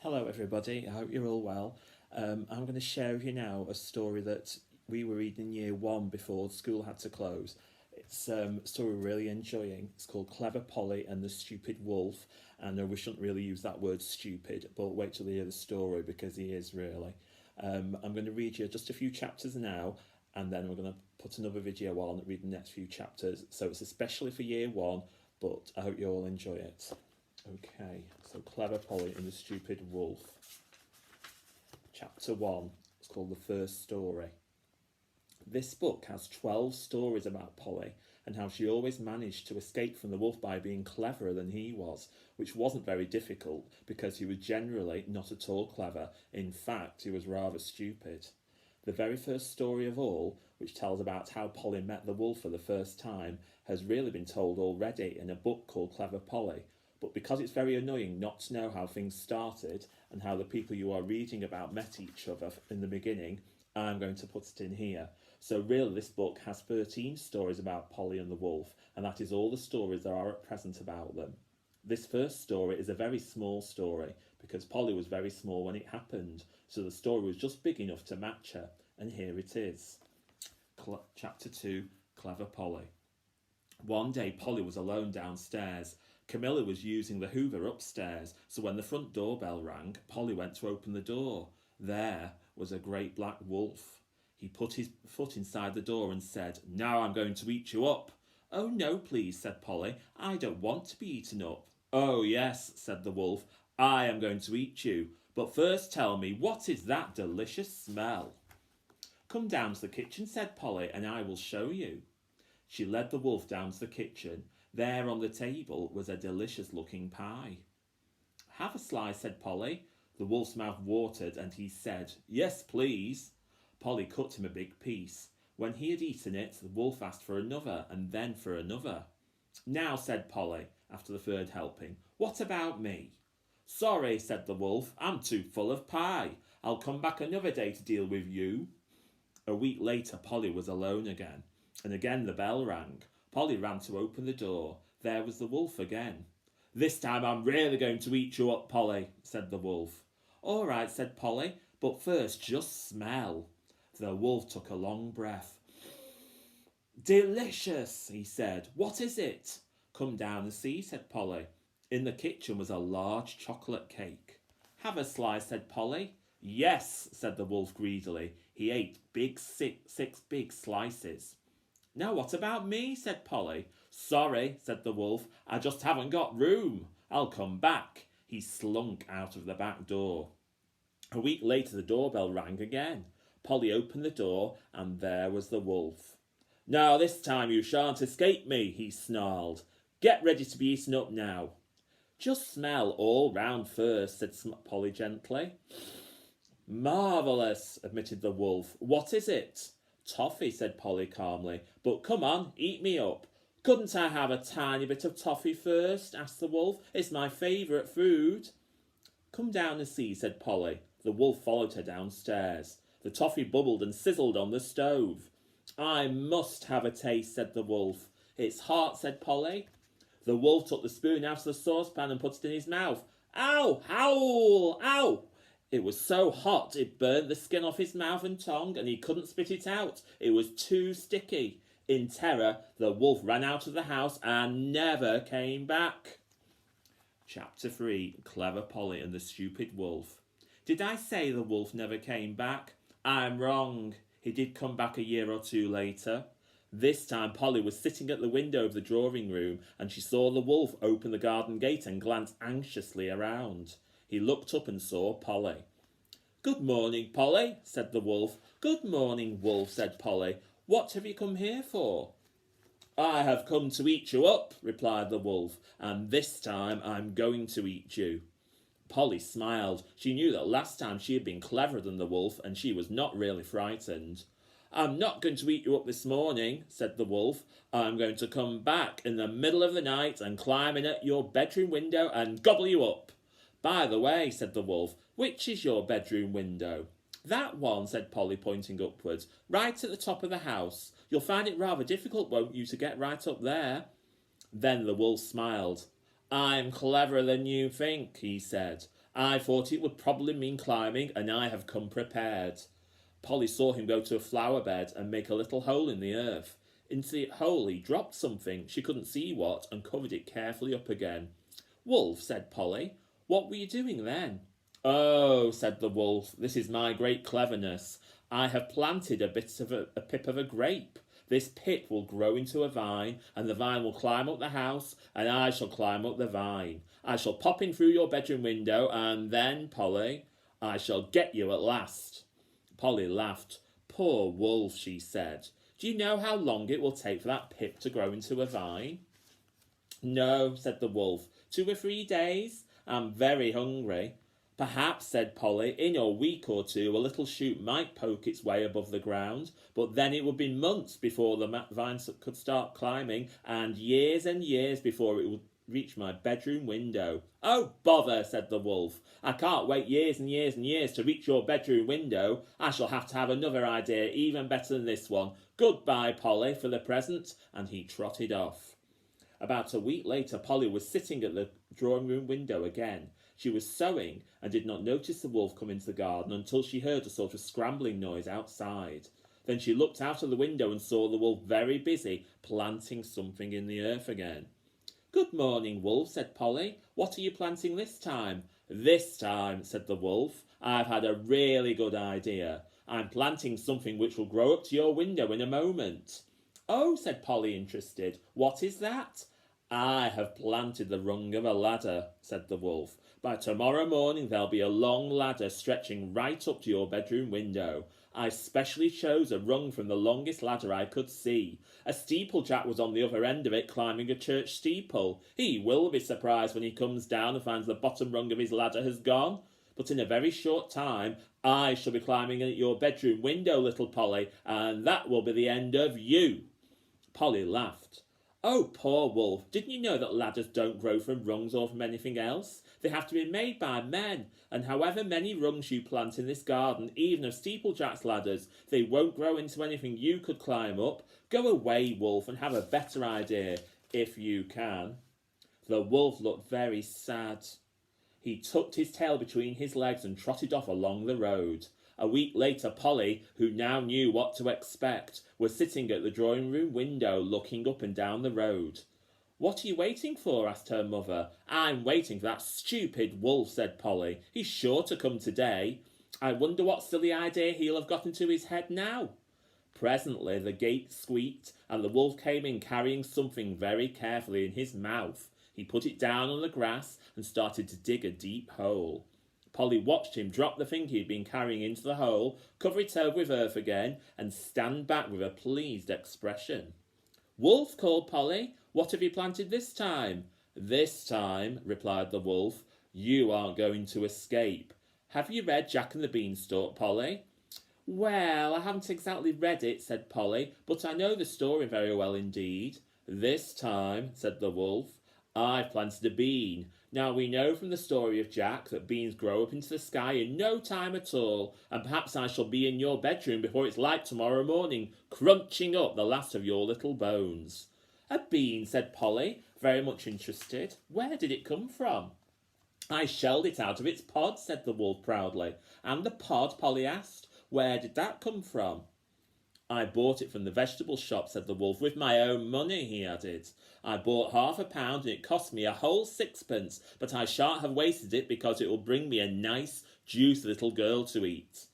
Hello, everybody. I hope you're all well. I'm going to share with you now a story that we were reading in year one before school had to close. It's a story we're really enjoying. It's called Clever Polly and the Stupid Wolf. And we shouldn't really use that word stupid, but wait till you hear the story because he is really. I'm going to read you just a few chapters now, and then we're going to put another video on and read the next few chapters. So it's especially for year one, but I hope you all enjoy it. Okay, so Clever Polly and the Stupid Wolf. Chapter 1, it's called The First Story. This book has 12 stories about Polly and how she always managed to escape from the wolf by being cleverer than he was, which wasn't very difficult because he was generally not at all clever. In fact, he was rather stupid. The very first story of all, which tells about how Polly met the wolf for the first time, has really been told already in a book called Clever Polly. But because it's very annoying not to know how things started and how the people you are reading about met each other in the beginning, I'm going to put it in here. So really this book has 13 stories about Polly and the wolf, and that is all the stories there are at present about them. This first story is a very small story because Polly was very small when it happened, so the story was just big enough to match her, and here it is. Chapter 2, Clever Polly. One day Polly was alone downstairs. Camilla was using the hoover upstairs, so when the front doorbell rang, Polly went to open the door. There was a great black wolf. He put his foot inside the door and said, "Now I'm going to eat you up." "Oh, no, please," said Polly. "I don't want to be eaten up." "Oh, yes," said the wolf. "I am going to eat you. But first tell me, what is that delicious smell?" "Come down to the kitchen," said Polly, "and I will show you." She led the wolf down to the kitchen. There on the table was a delicious-looking pie. "Have a slice," said Polly. The wolf's mouth watered, and he said, "Yes, please." Polly cut him a big piece. When he had eaten it, the wolf asked for another, and then for another. "Now," said Polly, after the third helping, "what about me?" "Sorry," said the wolf, "I'm too full of pie. I'll come back another day to deal with you." A week later, Polly was alone again, and again the bell rang. Polly ran to open the door. There was the wolf again. "This time I'm really going to eat you up, Polly," said the wolf. "All right," said Polly, "but first just smell." The wolf took a long breath. "Delicious," he said. "What is it?" "Come down and see," said Polly. In the kitchen was a large chocolate cake. "Have a slice," said Polly. "Yes," said the wolf greedily. He ate six big slices. "Now what about me?" said Polly. "Sorry," said the wolf, "I just haven't got room. I'll come back." He slunk out of the back door. A week later the doorbell rang again. Polly opened the door, and there was the wolf. "Now this time you shan't escape me," he snarled. "Get ready to be eaten up now." "Just smell all round first," said Polly gently. "Marvellous," admitted the wolf. "What is it?" "Toffee," said Polly calmly. "But come on, eat me up." "Couldn't I have a tiny bit of toffee first?" asked the wolf. "It's my favourite food." "Come down and see," said Polly. The wolf followed her downstairs. The toffee bubbled and sizzled on the stove. "I must have a taste," said the wolf. "It's hot," said Polly. The wolf took the spoon out of the saucepan and put it in his mouth. "Ow! Howl! Ow!" It was so hot it burnt the skin off his mouth and tongue, and he couldn't spit it out. It was too sticky. In terror, the wolf ran out of the house and never came back. Chapter 3, Clever Polly and the Stupid Wolf. Did I say the wolf never came back? I'm wrong. He did come back a year or two later. This time Polly was sitting at the window of the drawing room, and she saw the wolf open the garden gate and glance anxiously around. He looked up and saw Polly. "Good morning, Polly," said the wolf. "Good morning, wolf," said Polly. "What have you come here for?" "I have come to eat you up," replied the wolf, "and this time I'm going to eat you." Polly smiled. She knew that last time she had been cleverer than the wolf, and she was not really frightened. "I'm not going to eat you up this morning," said the wolf. "I'm going to come back in the middle of the night and climb in at your bedroom window and gobble you up." "By the way," said the wolf, "which is your bedroom window?" "That one," said Polly, pointing upwards, "right at the top of the house. You'll find it rather difficult, won't you, to get right up there?" Then the wolf smiled. "I'm cleverer than you think," he said. I thought it would probably mean climbing, and I have come prepared. Polly saw him go to a flower bed and make a little hole in the earth. Into the hole he dropped something, she couldn't see what, and covered it carefully up again. Wolf, said Polly, what were you doing then? Oh, said the wolf, this is my great cleverness. I have planted a pip of a grape. This pip will grow into a vine, and the vine will climb up the house, and I shall climb up the vine. I shall pop in through your bedroom window, and then, Polly, I shall get you at last. Polly laughed. Poor wolf, she said. Do you know how long it will take for that pip to grow into a vine? No, said the wolf. 2 or 3 days? I'm very hungry. Perhaps, said Polly, in a week or two a little shoot might poke its way above the ground, but then it would be months before the vine could start climbing, and years before it would reach my bedroom window. Oh, bother, said the wolf. I can't wait years and years to reach your bedroom window. I shall have to have another idea even better than this one. Goodbye, Polly, for the present, and he trotted off. About a week later, Polly was sitting at the drawing-room window again. She was sewing and did not notice the wolf come into the garden until she heard a sort of scrambling noise outside. Then she looked out of the window and saw the wolf very busy planting something in the earth again. Good morning, wolf, said Polly. What are you planting this time? This time, said the wolf, I've had a really good idea. I'm planting something which will grow up to your window in a moment. Oh, said Polly, interested. What is that? I have planted the rung of a ladder, said the wolf. By tomorrow morning there'll be a long ladder stretching right up to your bedroom window. I specially chose a rung from the longest ladder I could see. A steeplejack was on the other end of it climbing a church steeple. He will be surprised when he comes down and finds the bottom rung of his ladder has gone. But in a very short time I shall be climbing in at your bedroom window, little Polly, and that will be the end of you. Polly laughed. Oh, poor wolf, didn't you know that ladders don't grow from rungs or from anything else? They have to be made by men, and however many rungs you plant in this garden, even of steeplejack's ladders, they won't grow into anything you could climb up. Go away, wolf, and have a better idea, if you can. The wolf looked very sad. He tucked his tail between his legs and trotted off along the road. A week later, Polly, who now knew what to expect, was sitting at the drawing-room window looking up and down the road. What are you waiting for? Asked her mother. I'm waiting for that stupid wolf, said Polly. He's sure to come today. I wonder what silly idea he'll have got into his head now. Presently the gate squeaked, and the wolf came in carrying something very carefully in his mouth. He put it down on the grass and started to dig a deep hole. Polly watched him drop the thing he had been carrying into the hole, cover it over with earth again, and stand back with a pleased expression. Wolf, called Polly, what have you planted this time? This time, replied the wolf, you aren't going to escape. Have you read Jack and the Beanstalk, Polly? Well, I haven't exactly read it, said Polly, but I know the story very well indeed. This time, said the wolf, I've planted a bean. Now we know from the story of Jack that beans grow up into the sky in no time at all, and perhaps I shall be in your bedroom before it's light tomorrow morning, crunching up the last of your little bones. A bean, said Polly, very much interested. Where did it come from? I shelled it out of its pod, said the wolf proudly. And the pod, Polly asked, where did that come from? I bought it from the vegetable shop, said the wolf, with my own money, he added. I bought £0.5 and it cost me a whole 6pence, but I shan't have wasted it because it will bring me a nice, juicy little girl to eat.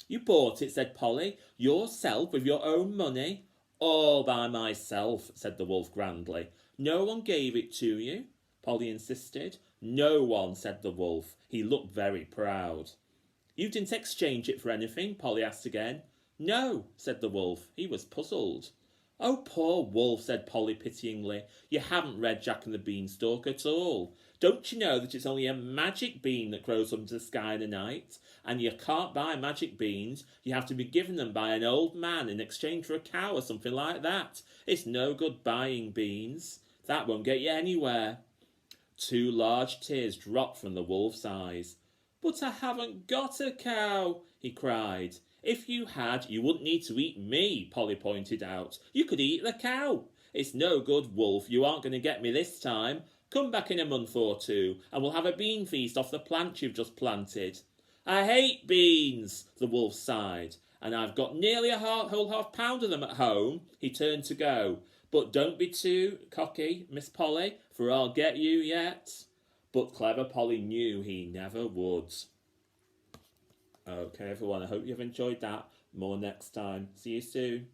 You bought it, said Polly, yourself, with your own money? All by myself, said the wolf grandly. No one gave it to you? Polly insisted. No one, said the wolf. He looked very proud. You didn't exchange it for anything? Polly asked again. No, said the wolf. He was puzzled. Oh, poor wolf, said Polly pityingly. You haven't read Jack and the Beanstalk at all. Don't you know that it's only a magic bean that grows up into the sky in the night? And you can't buy magic beans. You have to be given them by an old man in exchange for a cow or something like that. It's no good buying beans. That won't get you anywhere. 2 large tears dropped from the wolf's eyes. But I haven't got a cow, he cried. If you had, you wouldn't need to eat me, Polly pointed out. You could eat the cow. It's no good, wolf. You aren't going to get me this time. Come back in a month or two, and we'll have a bean feast off the plant you've just planted." "I hate beans," the wolf sighed, "and I've got nearly a whole half pound of them at home." He turned to go. "But don't be too cocky, Miss Polly, for I'll get you yet." But clever Polly knew he never would. Okay, everyone, I hope you've enjoyed that. More next time. See you soon.